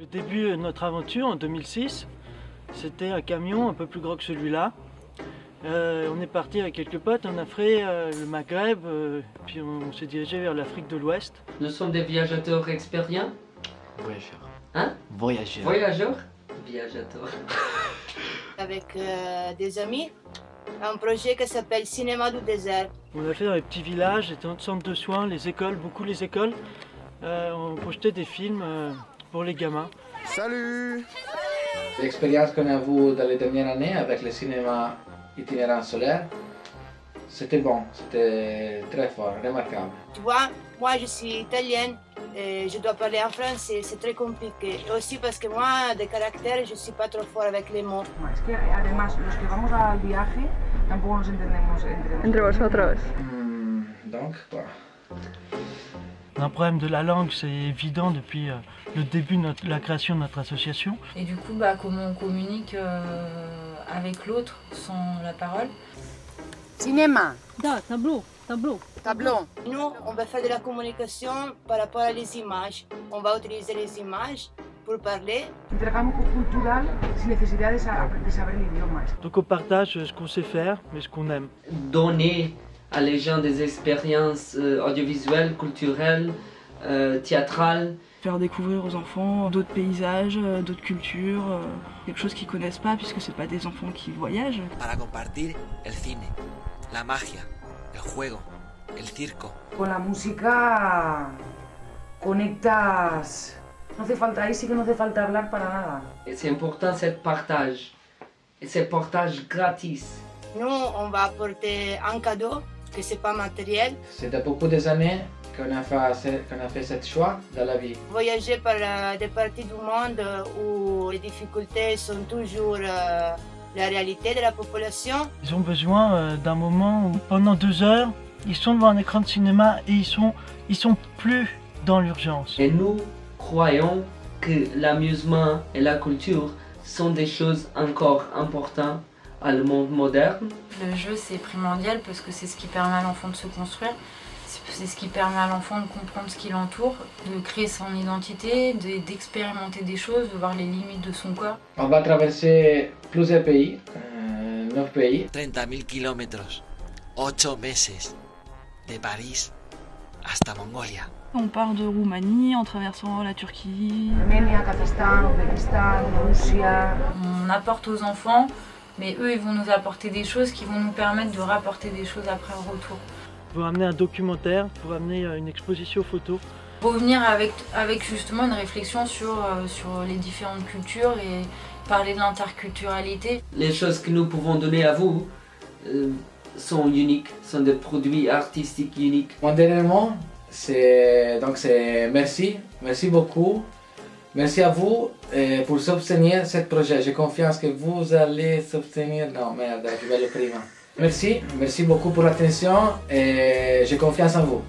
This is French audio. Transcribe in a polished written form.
Le début de notre aventure en 2006, c'était un camion un peu plus gros que celui-là. On est parti avec quelques potes, on a fait le Maghreb, puis on s'est dirigé vers l'Afrique de l'Ouest. Nous sommes des viageurs expérients. Voyageurs. Hein? Voyageurs. Voyageurs? Viageurs. Avec des amis, un projet qui s'appelle Cinéma du désert. On a fait dans les petits villages, les centres de soins, les écoles, beaucoup les écoles. On projetait des films pour les gamins. Salut! L'expérience qu'on a eue dans les dernières années avec le cinéma itinérant solaire, c'était bon, c'était très fort, remarquable. Tu vois, moi je suis italienne et je dois parler en français, c'est très compliqué. Et aussi parce que moi, de caractère, je ne suis pas trop fort avec les mots. Es que además, los que vamos al viaje tampoco nos entendemos Entre vosotros. Donc, quoi. Un problème de la langue, c'est évident depuis le début de la création de notre association. Et du coup, comment on communique avec l'autre sans la parole? Cinéma. Tableau. Tableau. Nous, on va faire de la communication par rapport à les images. On va utiliser les images pour parler. Intercambio cultural sin necesidad de saber el idioma. Donc on partage ce qu'on sait faire, mais ce qu'on aime. Donner à les gens des expériences audiovisuelles, culturelles, théâtrales. Faire découvrir aux enfants d'autres paysages, d'autres cultures, quelque chose qu'ils connaissent pas puisque c'est pas des enfants qui voyagent. Para compartir el cine, la magia, el juego, el circo. Con la música conectas. No hace falta, ahí sí que no hace falta hablar para nada. Et c'est important, c'est partage. Et c'est partage gratis. Nous, on va apporter un cadeau, que c'est pas matériel. C'est de beaucoup des années qu'on a fait ce choix dans la vie. Voyager par des parties du monde où les difficultés sont toujours la réalité de la population. Ils ont besoin d'un moment où pendant 2 heures, ils sont devant un écran de cinéma et ils sont plus dans l'urgence. Et nous croyons que l'amusement et la culture sont des choses encore importantes à le monde moderne. Le jeu, c'est primordial parce que c'est ce qui permet à l'enfant de se construire. C'est ce qui permet à l'enfant de comprendre ce qui l'entoure, de créer son identité, d'expérimenter des choses, de voir les limites de son corps. On va traverser plusieurs pays, 9 pays. 30 000 kilómetros, 8 meses, de París hasta Mongolia. On part de Roumanie en traversant la Turquie. Armenia, Kazajstan, Uzbekistan, Russia. On apporte aux enfants, mais eux, ils vont nous apporter des choses qui vont nous permettre de rapporter des choses après le retour. Pour amener un documentaire, pour amener une exposition photo. Revenir avec justement une réflexion sur les différentes cultures et parler de l'interculturalité. Les choses que nous pouvons donner à vous sont uniques, sont des produits artistiques uniques. Mon dernier mot, c'est merci beaucoup. Merci à vous pour soutenir ce projet. J'ai confiance que vous allez soutenir. Non, merde, je vais le prima. Merci beaucoup pour l'attention et j'ai confiance en vous.